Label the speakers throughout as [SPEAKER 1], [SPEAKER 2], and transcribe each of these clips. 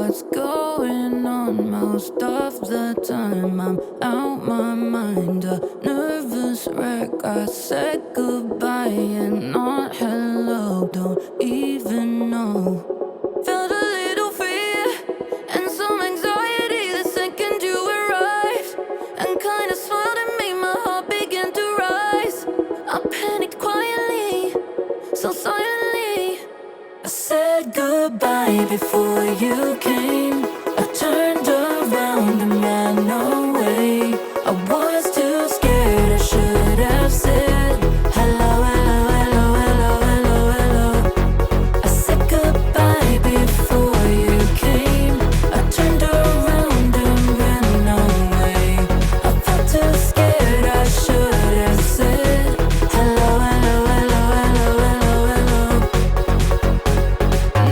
[SPEAKER 1] what's going on most of the time. I'm out my mind, a nervous wreck. I said goodbye and not hello. Don't even know. Felt a little fear and some anxiety the second you arrived, and kinda smiled at me. My heart began to rise. I panicked quietly, so silently. I said goodbye before you came. I turned around and ran away. I was too scared, I should have said hello, hello, hello, hello, hello, hello. I said goodbye before you came. I turned around and ran away. I felt too scared, I should have said hello, hello, hello, hello, hello, hello.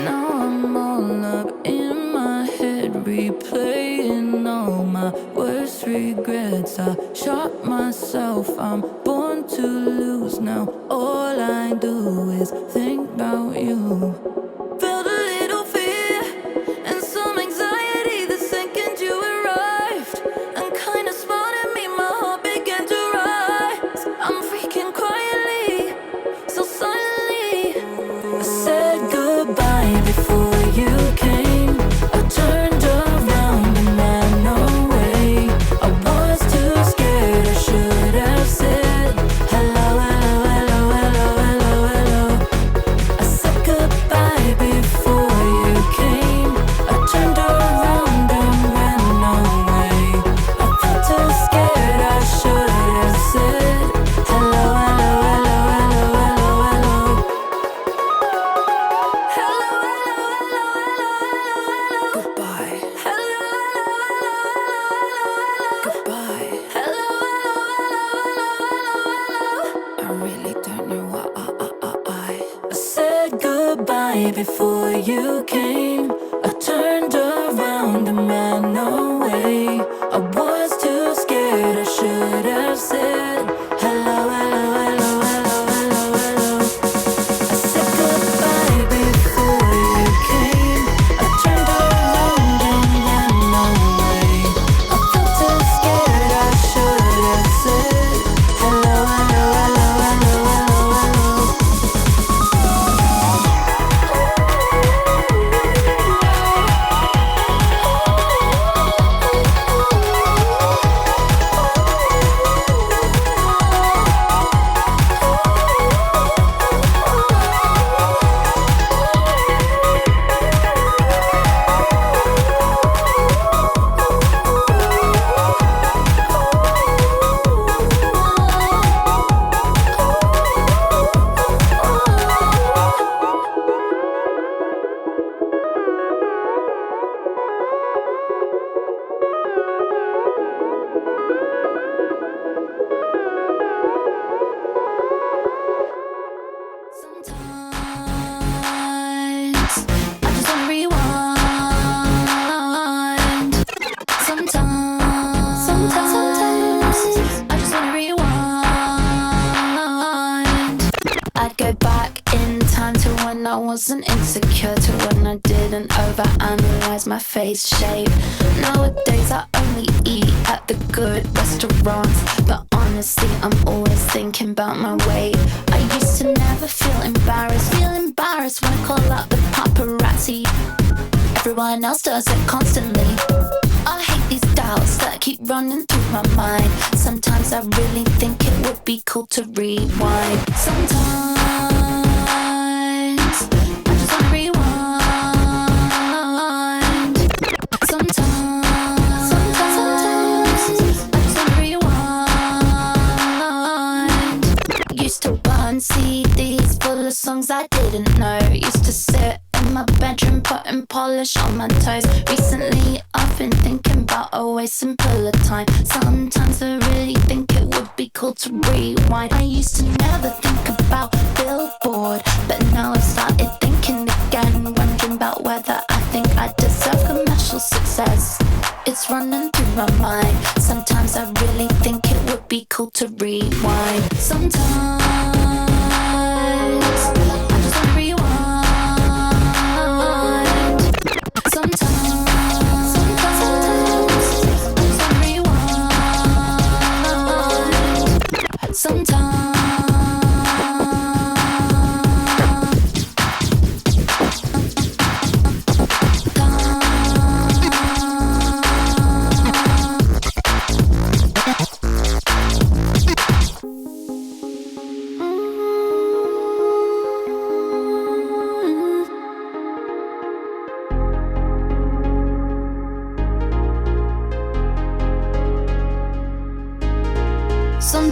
[SPEAKER 1] Now I'm all up in my head, replaying all my worst regrets. I shot myself, I'm born to lose. Now all I do is think about you. Felt a little fear and some anxiety the second you arrived, and kinda smiled at me. My heart began to rise. I'm freaking quietly, so silently. I said goodbye before you came. I turned around and ran away. I was too scared, I should have said hello, hello, hello, hello, hello, hello. I said goodbye before you came. I turned around and ran away. I felt too scared, I should have said hello, hello, hello, hello, hello, hello. Goodbye. Goodbye. I really don't know why I said goodbye before you came. I turned around and ran away. I was too scared, I should have said hello, hello, hello, hello, hello, hello. I said goodbye before you came. I turned around and ran away. I felt too scared, I should have said hello, hello, hello, hello, hello, hello. Sometimes I just wanna rewind. I'd go back in time to when I wasn't insecure, to when I didn't overanalyze my face shape. Nowadays I only eat at the good restaurants, but honestly I'm always thinking about my weight. I used to never feel embarrassed when I call out the paparazzi. Everyone else does it constantly. I hate these doubts that keep running through my mind. Sometimes I really think it would be cool to rewind. Sometimes I just wanna rewind. Sometimes I just wanna rewind. Used to burn CDs full of songs I didn't know. Used to sit in my bedroom putting polish on my toes. Recently I've been thinking about a way simpler time. Sometimes I really think it would be cool to rewind. I used to never think about Billboard, but now I've started thinking again, wondering about whether I think I deserve commercial success. It's running through my mind. Sometimes I really think it would be cool to rewind. Sometimes I just wanna rewind. Sometimes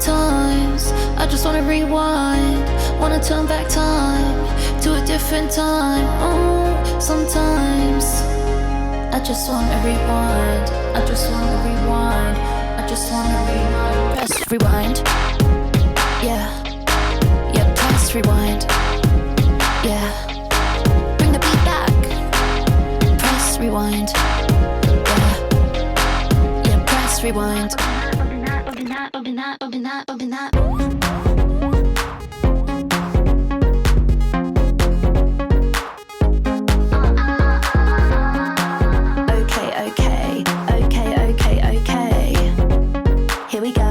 [SPEAKER 1] Sometimes I just wanna rewind, wanna turn back time to a different time. Oh, sometimes I just wanna rewind, I just wanna rewind, I just wanna rewind. Press rewind, yeah, yeah, press rewind, yeah. Bring the beat back, press rewind, yeah, yeah, press rewind. Here we go.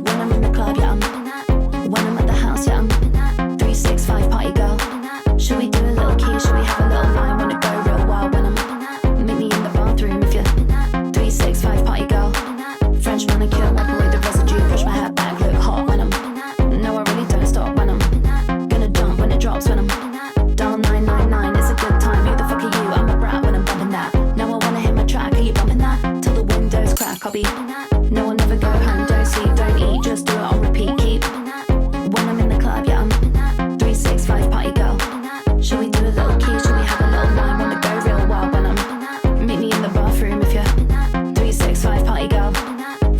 [SPEAKER 1] When I'm in the club, yeah, when I'm at the house, yeah, 365 party girl. Should we do a little key? Should we have a little line? Wanna go real wild when I'm meet me in the bathroom if you're 365 party girl. French manicure, wipe away the residue, push my hair back, look hot when I'm. No, I really don't stop when I'm gonna jump when it drops when I'm. Dial 999, it's a good time. Who the fuck are you? I'm a brat when I'm bumping that. Now I wanna hit my track. Are you bumping that? Till the windows crack. I'll be. No, I'll never go home. Don't sleep, don't eat, just do it on repeat. Keep. When I'm in the club, yeah, I'm 365 party girl. Should we do a little key? Should we have a little line? Wanna go real wild when I'm. Meet me in the bathroom if you're 365 party girl.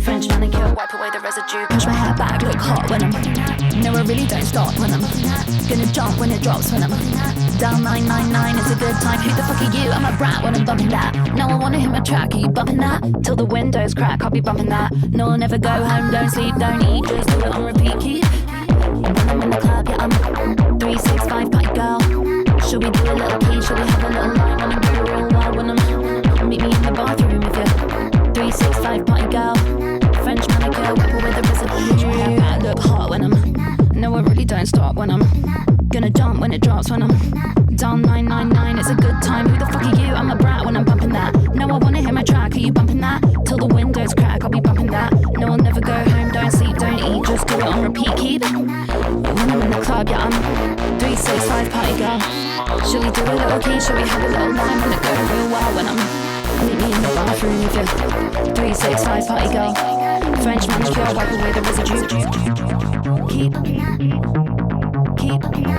[SPEAKER 1] French manicure, wipe away the residue, push my hair back, look hot when I'm. No, I really don't stop when I'm gonna jump when it drops when I'm. Dial 999, it's a good time. Who the fuck are you? I'm a brat when I'm bumping that. No, I wanna hit my track. Are you bumping that? Till the windows crack. I'll be bumping that. No, I'll never go home. Don't sleep, don't eat, just do it on repeat. Keep. When I'm in the club, yeah, I'm 365 party girl. Should we do a little key? Should we have a little line? Wanna go real wild when I'm. Meet me in the bathroom if you're 365 party girl. French manicure, wipe away the residue. I look hot when I'm. No, I really don't stop when I'm. Gonna jump when it drops when I'm. Dial 999, it's a good time. Who the fuck are you? I'm a brat when I'm bumping that. No, I wanna hit my track. Are you bumping that? Till the windows crack. I'll be bumping that. No, I'll never go home. Don't sleep, don't eat, just do it on repeat. Keep. When I'm in the club, yeah, I'm 365 party girl. Should we do a little key? Should we have a little line? Wanna go real wild when I'm. Meet me in the bathroom if you're 365 party girl. French manicure, wipe away the residue. Keep, keep, keep, keep,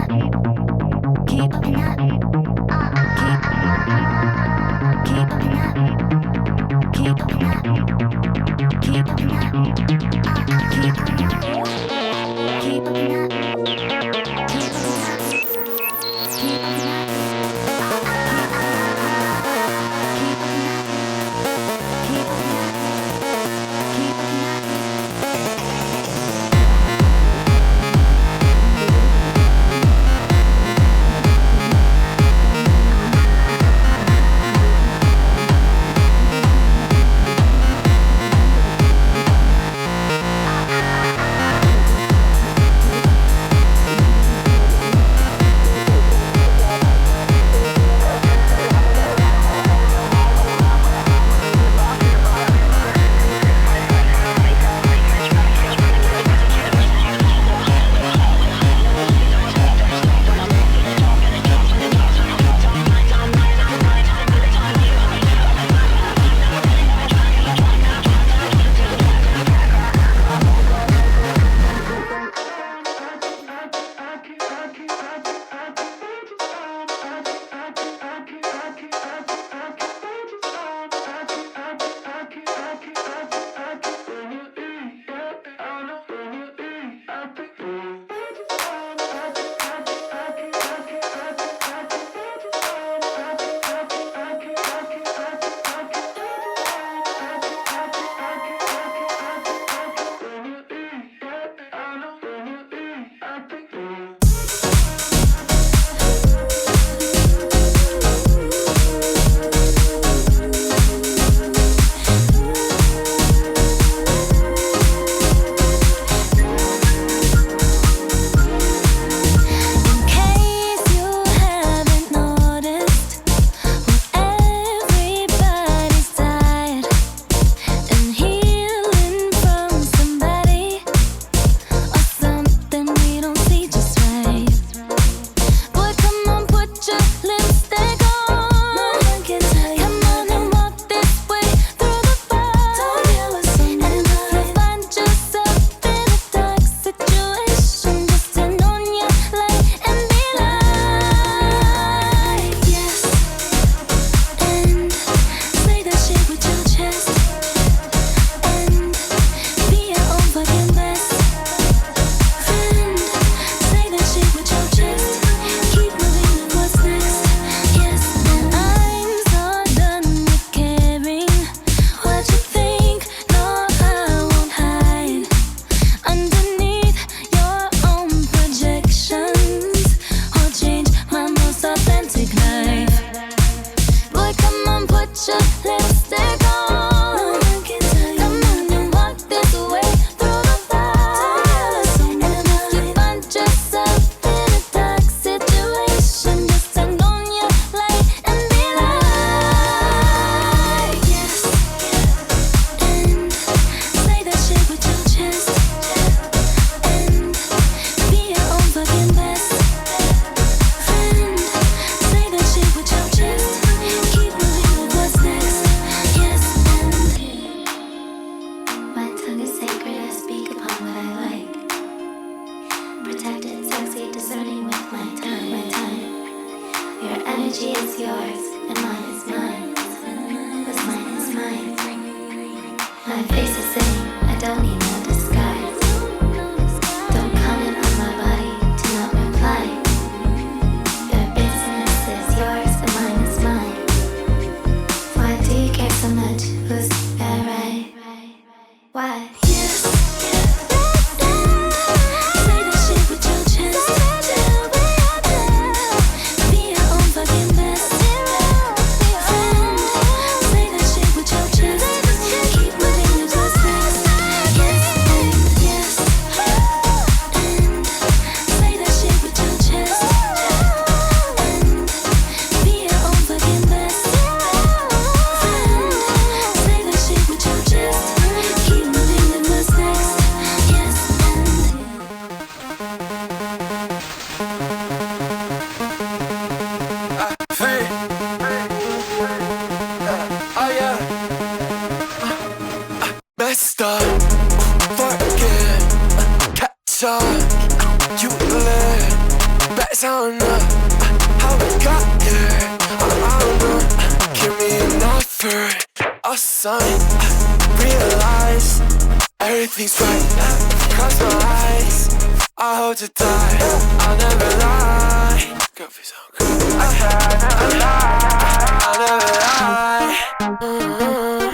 [SPEAKER 2] energy is yours, and mine is mine. What's mine is mine. My face is saying, I don't need no disguise. Don't comment on my body, do not reply. Your business is yours, and mine is mine. Why do you care so much? Who's that right? Why?
[SPEAKER 3] Everything's right, cross my eyes, I hope to die, I'll never lie. Girl, feel so good, I'll never lie.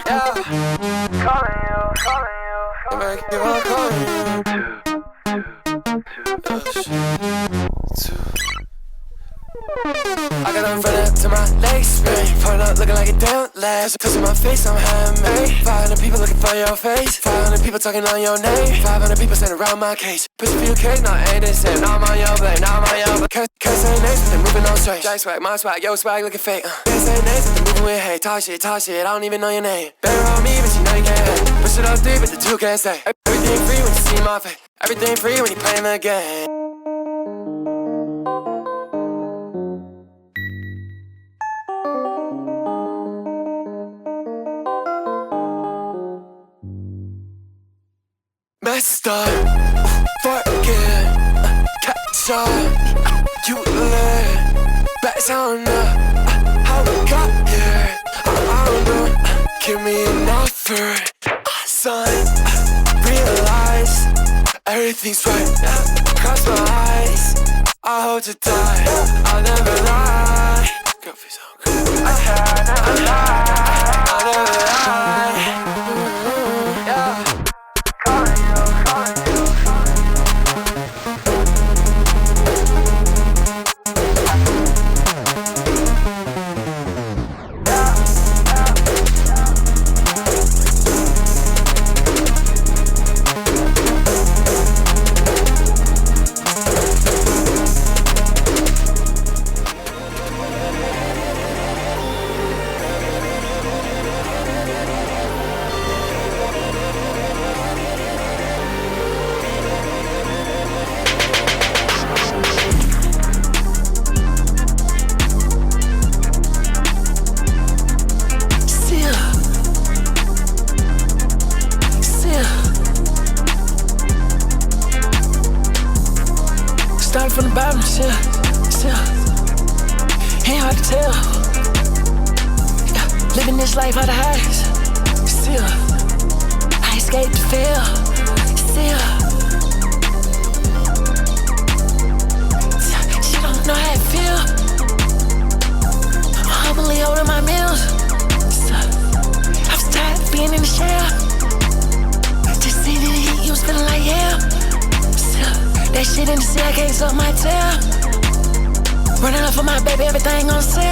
[SPEAKER 3] Yeah. Calling you, I'm gonna keep on calling you. I got on front up to my legs spring, pulling up looking like a damn leg. Touching my face, I'm handmade. 500 people looking for your face, 500 people talking on your name, 500 people standing around my cage. Push a few K's, now ain't the same. Now I'm on your blade, now I'm on your blade. Can't say names, but they moving on straight. Jack swag, my swag, yo swag looking fake. Can't say names, but they moving with hate. Talk shit, I don't even know your name. Better on me, but you know you can't hate. Push it up 3, but the 2 can't stay. Everything free when you see my face, everything free when you playing the game. Messed up, forget, catch up, you lit, back on up, how we got here, I don't know, give me an offer, son, realize, everything's right, cross my eyes, I hope to die, I'll never lie, girl feel so good, I'll never lie, yeah. From the bottom, still, ain't hard to tell. Yeah, living this life out of highs, still, I escaped to fail, still. She don't know how it feel. I'm only holding my meals. I was tired of being in the shell. Just sitting in the heat, you was feeling like hell. That shit in the sea, I can't suck my tail. Running up for my baby, everything on sale.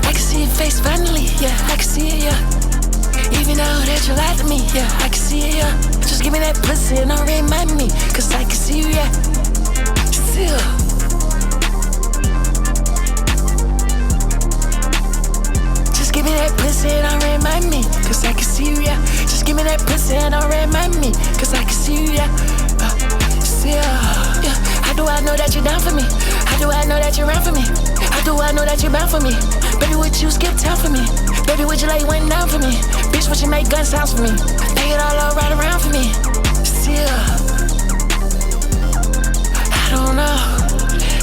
[SPEAKER 3] I can see your face finally, yeah, I can see it, yeah. Even though that you lied to me, yeah, I can see it, yeah. Just give me that pussy and don't remind me, cause I can see you, yeah. Still. Give me that pussy and don't remind me, cause I can see you, yeah. Just give me that pussy and don't remind me, cause I can see you, yeah. Yeah. How do I know that you're down for me? How do I know that you're around for me? How do I know that you're bound for me? Baby, would you skip town for me? Baby, would you lay one down for me? Bitch, would you make gun sounds for me? Lay it all right around for me? Still. don't know.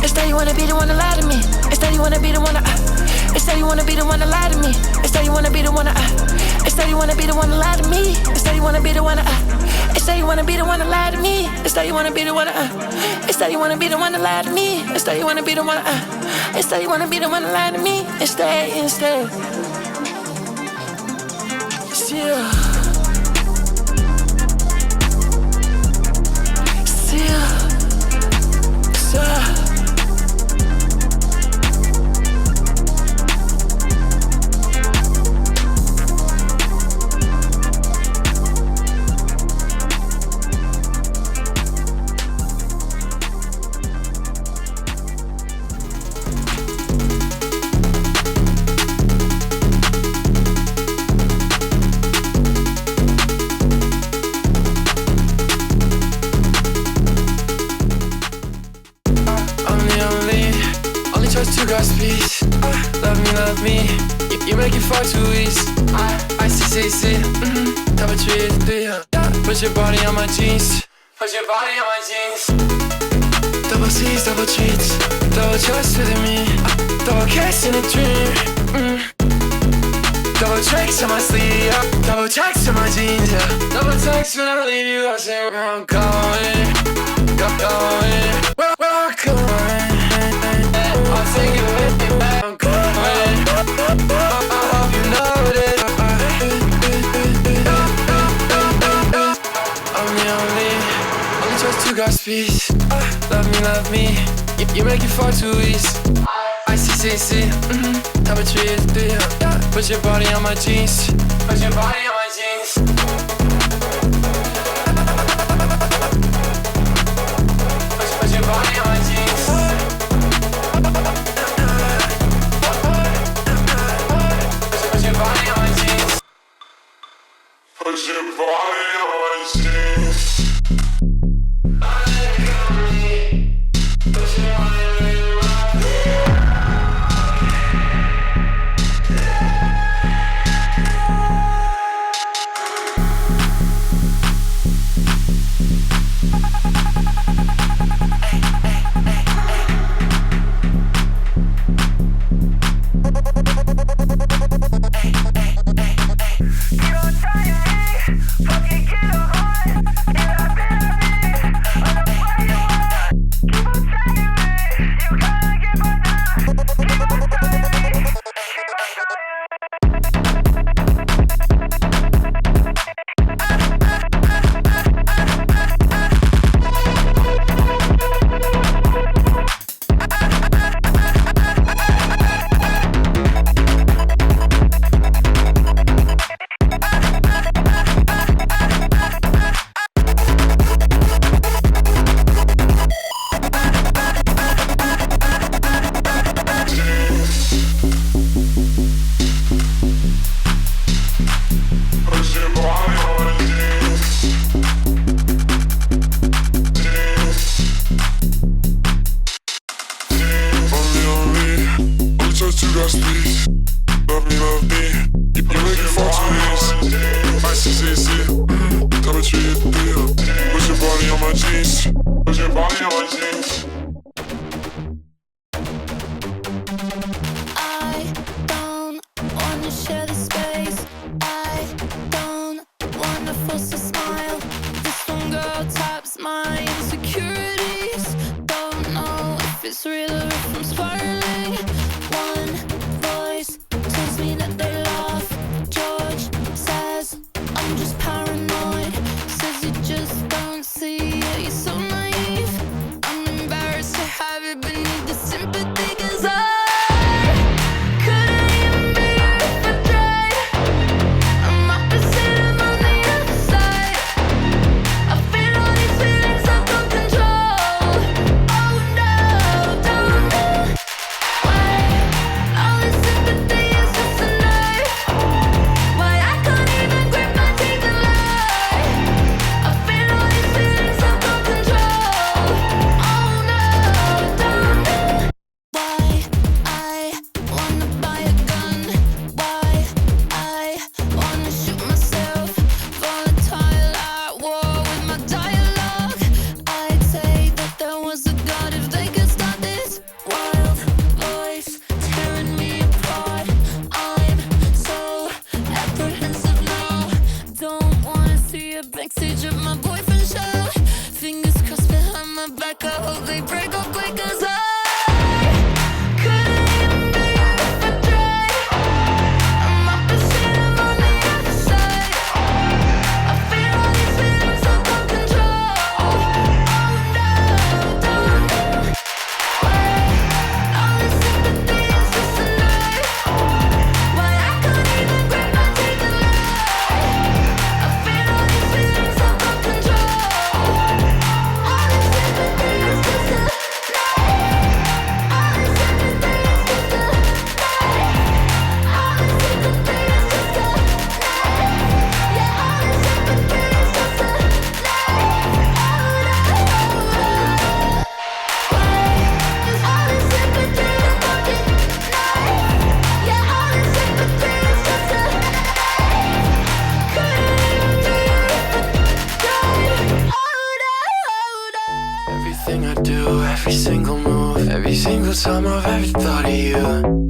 [SPEAKER 3] It's that you wanna be the one to lie to me. It's that you wanna be the one to it's that you wanna be the one to lie to me. It's that you wanna be the one to it's that you wanna be the one to lie to me. It's that you wanna be the one to it's that you wanna be the one to lie to me. It's that you wanna be the one to it's that you wanna be the one to lie to me. It's that you wanna be the one to it's that you wanna be the one to lie to me. Instead Still love me. You make it far too easy. I see. Double treat, yeah. Put your body on my jeans. Put your body on my jeans. Double C's, double treats. Double trust with me. Double kiss in a dream. Double tricks on my sleeve. Double checks on my jeans, yeah. Double text when I leave you. I say where I'm going. Where I'm going. I'll take it with me. I'm going. I hope you know this. I'm the only trust you got speech. Love me. You make it far too easy. I see. Double treat, yeah. Put your body on my jeans. Put your body on my jeans. Put your body on my jeans. Put your body on my jeans. Put your body on my jeans. Fucking get a heart. sum of every thought of you.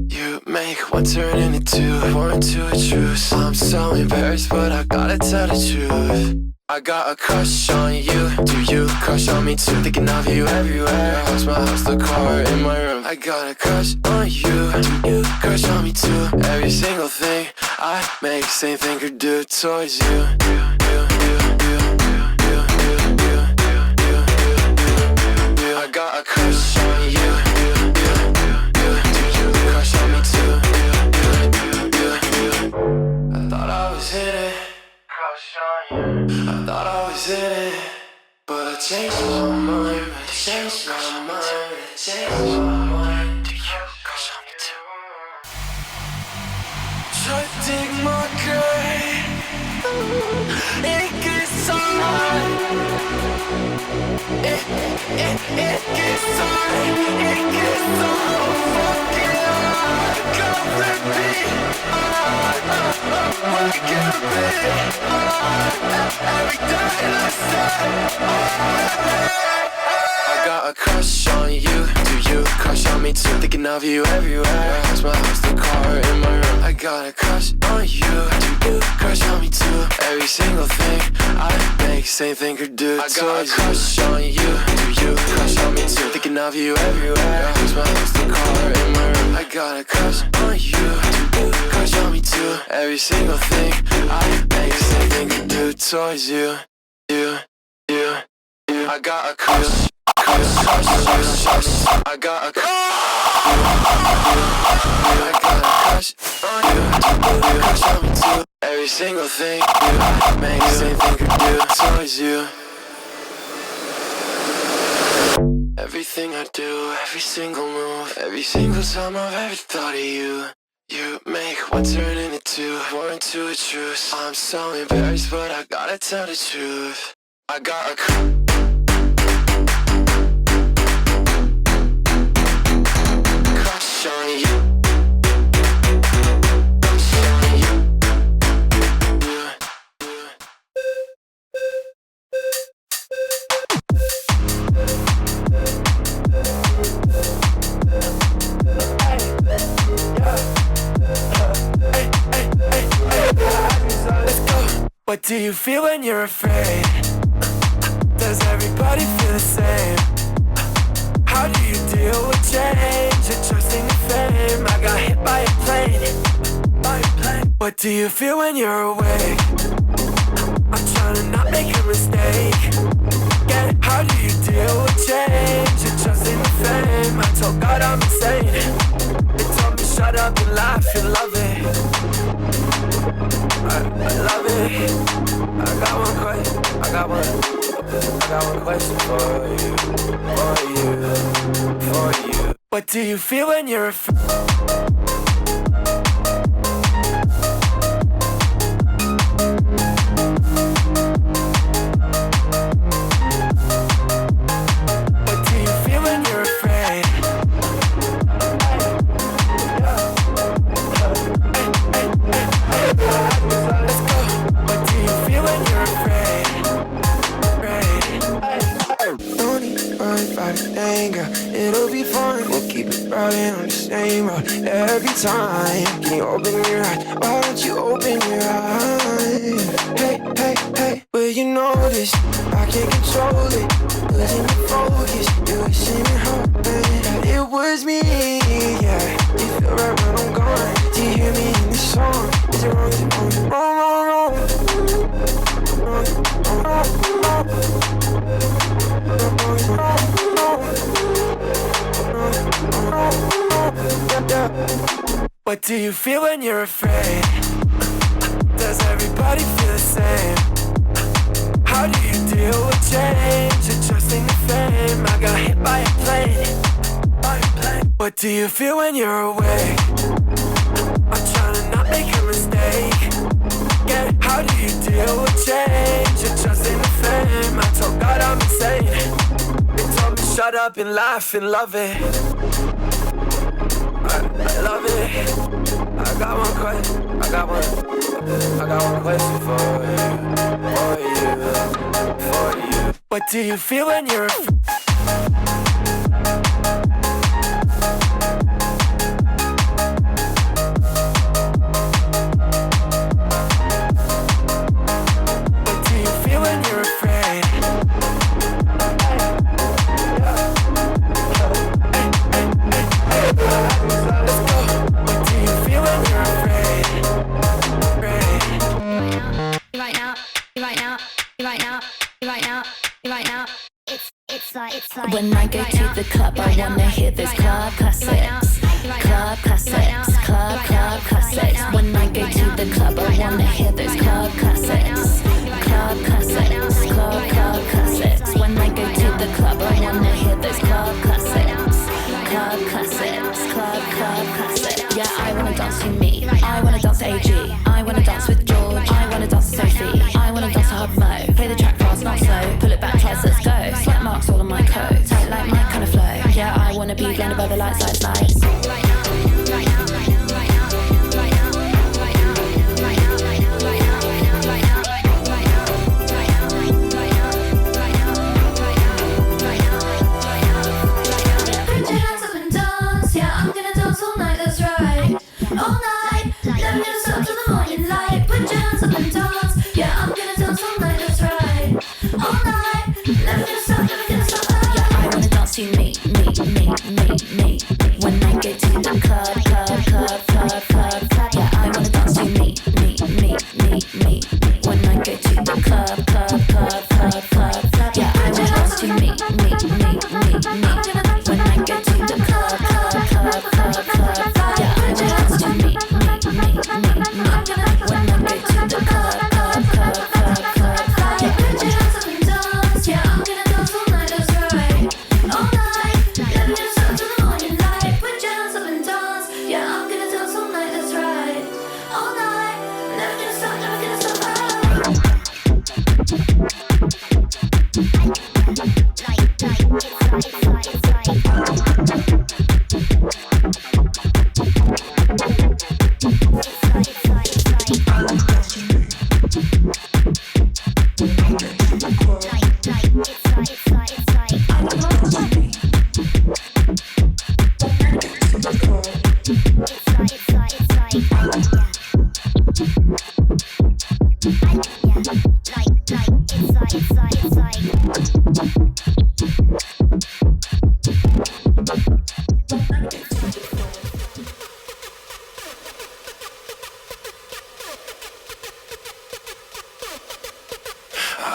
[SPEAKER 3] You make one turn into two, one to a truce. I'm so embarrassed, but I gotta tell the truth. I got a crush on you. Do you crush on me too? Thinking of you everywhere. House, my house, the car in my room. I got a crush on you. Do you crush on me too? Every single thing I make, same thing or do towards you. I got a crush on you. Do you crush on me too? I thought I was in it. Crush on you. I thought I was in it, but I changed my mind. Changed my mind. Changed my mind. Do you crush on me too? Try to dig my grave. It gets hard. It gets hard. It gets so fucking hard. Gotta repeat. Why can't it be? Every day I say, I got a crush on you. Do you crush on me too? Thinking of you everywhere. House, my house, the car in my room. I got a crush on you. Do you crush on me too? Every single thing I make, same thing or do. I got a crush on you. Do you crush on me too? Thinking of you everywhere. House, my house, the car in my room. I got a crush on you. Do you crush on me too? Every single thing I make, same thing or do towards you. I got a crush. I got a crush on you. Crush on me too. Every single thing I make, same thing or do towards you. Everything I do, every single move, every single time I've ever thought of you. You make one turn into two, one to a truce. I'm so embarrassed, but I gotta tell the truth. I got a crush on you. Crush on you. Let's go. What do you feel when you're afraid? Does everybody feel the same? How do you deal with change and trusting your fame? I got hit by a plane. What do you feel when you're awake? I'm trying to not make a mistake. Yeah, how do you deal with change and trusting your fame? I told God I'm insane. They told me shut up and laugh and love it. I love it. I got one question for you. What do you feel when you're afraid? What do you feel when you're afraid? Let's go. What do you feel when you're afraid?
[SPEAKER 4] Don't need to worry about a thing, girl. It'll be fun. We'll keep it riding on the same road every time. Can you open your eyes? Why don't you open your eyes? Hey, will you notice? I can't control it. Losing your focus. You were seeming hoping that it was me. Yeah, you feel right when I'm gone. Do you hear me in this song? Is it wrong? Is it wrong? Is it wrong?
[SPEAKER 3] What do you feel when you're afraid? Does everybody feel the same? How do you deal with change and trusting the fame? I got hit by a plane. What do you feel when you're awake? I'm trying to not make a mistake. Yeah, how do you deal with change and trusting the fame? I told God I'm insane. They told me shut up and laugh and love it. I love it. I got one question for you. What do you feel when you're
[SPEAKER 1] When I go to the club, I wanna hear those club classics. Club classics, club classics. When I go to the club, I wanna hear those club classics. Club classics, club classics. When I go to the club, I wanna hear those club classics. Club classics, club classics. Yeah, I wanna dance with me. I wanna dance to AG. I wanna dance with George. I wanna dance to Sophie. I wanna dance to Hub Mo. Play the track fast, not slow. Pull it back twice, let's go. Sweat marks all on my coat. Tight like my kind of flow. Yeah, I wanna be blended by the lights. Me. When I get to the club. Yeah, I wanna dance to me. When I get to the club. Yeah, I wanna dance to me. When I get to the club. Yeah, I wanna dance to me. When I get to the club.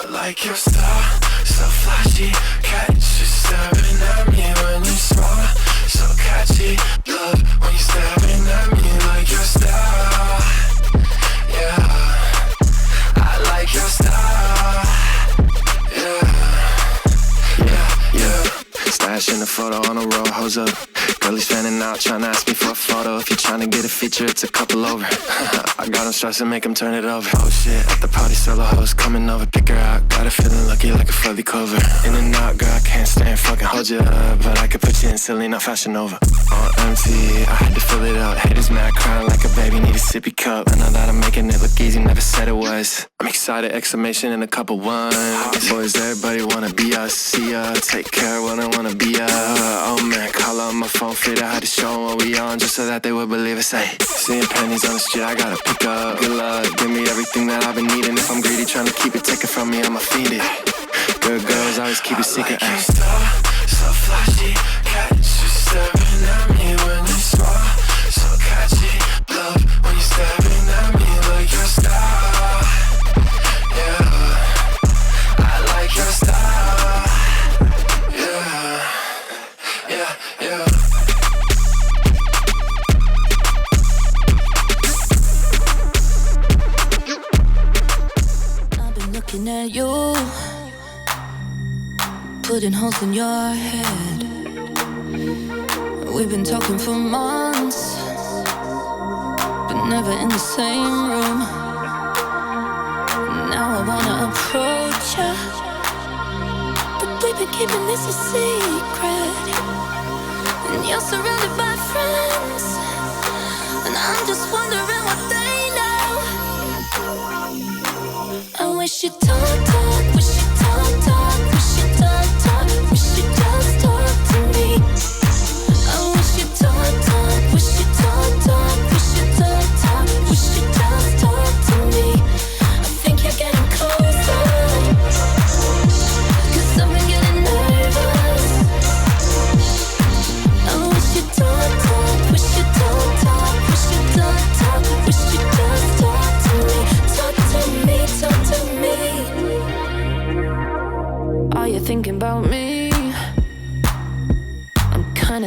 [SPEAKER 3] Like your style, so flashy. Catch you staring at me when you smile. So catchy, love when you staring at me like your style. Yeah, I like your style. Yeah. Stashing a photo on a roll, hoes up. Girlies fanning out, trying to ask me for a photo. If you're trying to get a feature, it's a couple over. I got them stressing, make them turn it over. Oh shit, at the party, solo host coming over. Pick her out, got her feeling lucky like a fuzzy cover. In and out, girl, I can't stand fucking hold you up. But I could put you in silly, not Fashion Nova. On empty, I had to fill it up. Haters mad, crying like a baby, need a sippy cup. I know that I'm making it look easy, never said it was. I'm excited, exclamation in a couple ones. Boys, everybody wanna be us, see ya. Take care when I wanna be ya. Oh man, call on my phone, fit, I had to show 'em what we on just so that they would believe us. Hey, seeing pennies on the street, I gotta pick up. Good luck, give me everything that I've been needing. If I'm greedy, trying to keep it, take it from me, I'ma feed it. Good girls always keep it secret. I like your style, so flashy. Catch you staring at me when you smile. So catchy, love when you staring at me like your style. Yeah, I like your style. Yeah.
[SPEAKER 1] I've been looking at you, putting holes in your head. We've been talking for months, but never in the same room. Now I wanna approach you, but we've been keeping this a secret. And you're surrounded by friends, and I'm just wondering what they know. I wish you'd talk, wish you'd talk, wish you'd talk, wish you'd just talk to me. I wish you'd talk, wish you'd talk, wish you'd talk, wish you'd just talk to me. I think you're getting closer, 'cause I've been getting nervous. I wish you'd talk, wish you'd talk, wish you'd talk.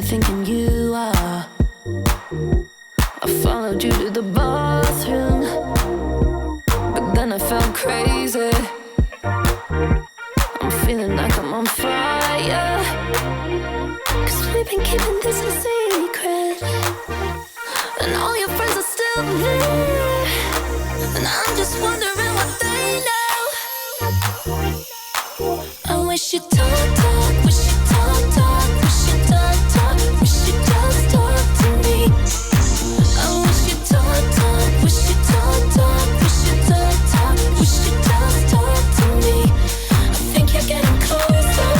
[SPEAKER 1] thinking you are. I followed you to the bathroom, but then I felt crazy. I'm feeling like I'm on fire, 'cause we've been keeping this a secret, and all your friends are still there, and I'm just wondering what they know. I wish you'd talk, wish you'd talk, wish you'd talk, wish you'd just talk to me. I wish you'd talk, wish you'd talk, wish you'd talk, wish you'd just talk to me. I think you're getting closer,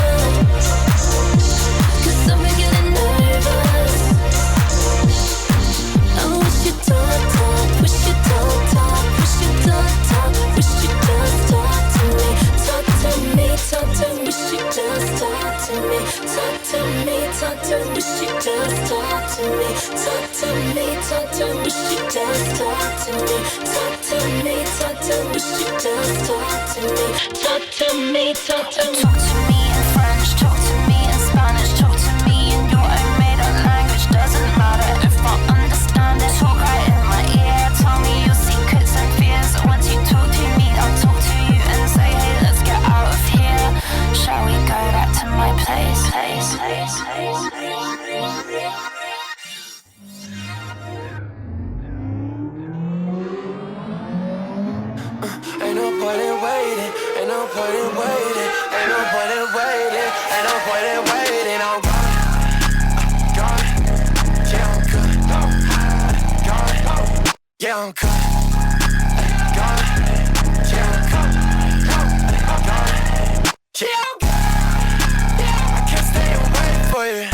[SPEAKER 1] 'cause I'm getting nervous. I wish you'd talk, wish you'd talk, wish you'd talk, wish you'd just talk to me. Talk to me, wish you'd just talk to me. Talk to me, wish you'd just talk to me. Talk to me, wish you'd just talk to me. Talk to me, wish you'd just talk to me. Talk to me, talk to me.
[SPEAKER 5] Talk to me in French, talk to me in Spanish, talk to me in your own made-up language. Doesn't matter if I understand it. Talk right in my ear, tell me your secrets and fears. Once you talk to me, I'll talk to you and say, hey, let's get out of here. Shall we go back to my place?
[SPEAKER 3] Ain't no point in waiting, ain't no point in waiting, ain't no point in waiting, ain't no point in waiting. I'm gone, yeah I'm good, gone, yeah I'm good, gone, yeah I'm good, gone, yeah I'm good. I can't stay away for you,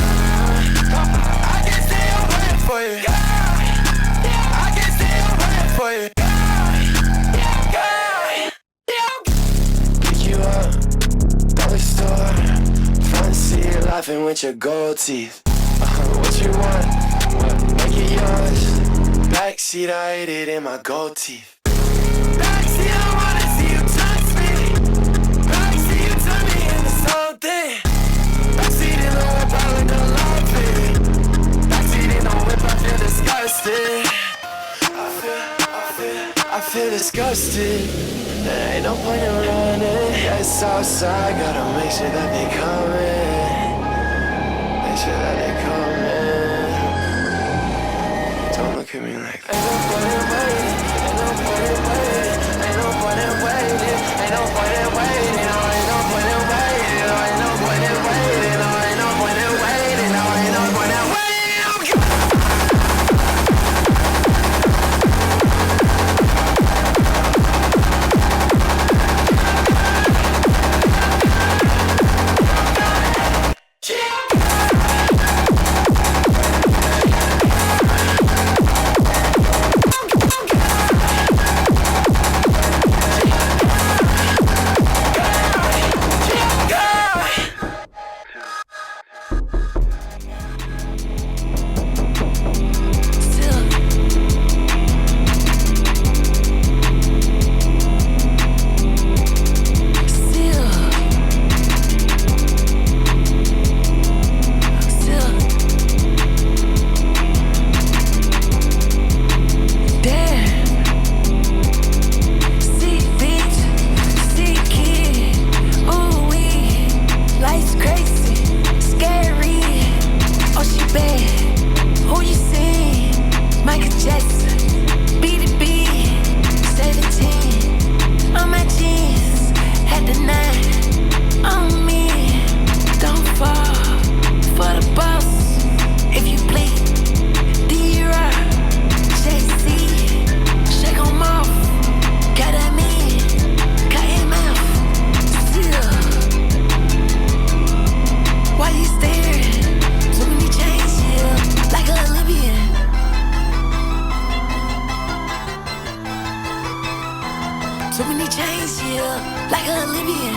[SPEAKER 3] I can't stay away for you, I can't stay away for you. Laughing with your gold teeth. What you want? What? Make it yours. Backseat, I ate it in my gold teeth. Backseat, I wanna see you touch me. Backseat, you turn me into something. Backseat in the whip, I look unlovely. Backseat in the whip, I feel disgusted. I feel disgusted. There ain't no point in running. It's outside, gotta make sure that they coming. Make sure that they coming. Don't look at me like that. Ain't no point in waiting, ain't no point in waiting, ain't no point in waiting, ain't no point in waiting, no, ain't no point in waiting, no, ain't no point in waiting, no, ain't no point in waiting, no, ain't no point in waiting.
[SPEAKER 1] So many chains, yeah, like an Olympian.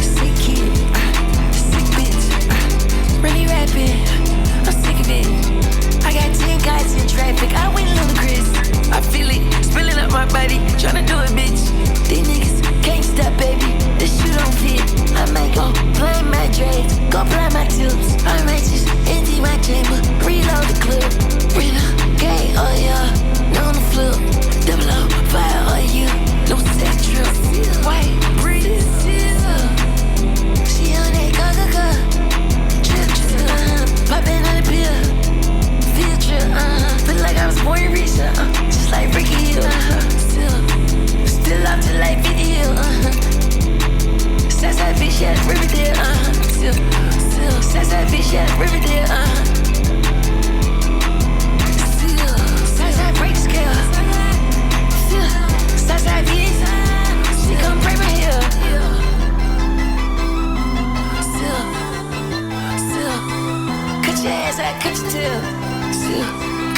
[SPEAKER 1] Sick kid, sick bitch, really rapping, I'm sick of it. I got 10 guys in traffic, I went ludicrous. I feel it, spilling up my body, tryna do it, bitch. These niggas
[SPEAKER 6] apply my tips. I'm righteous, empty my chamber, reload the clip. Renegade, oh yeah, on the flip. Double up, fire, oh yeah, no sex trip. White, breathe, she on that go. Trip, poppin' on the pill. Field trip, feel like I was born rich, just like Ricky Hill. Still up to like 50 Hill, Southside bitch, yeah, Riverdale, still, Southside bitch, yeah, Riverdale, still, Southside break the scale, still, Southside bitch, she come break my heel, still, cut your ass out, cut your tail, still,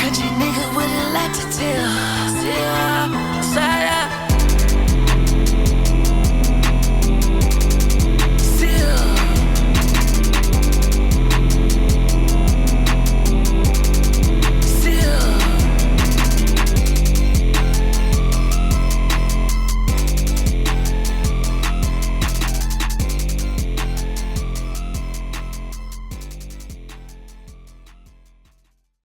[SPEAKER 6] country nigga with a lot to tell, still.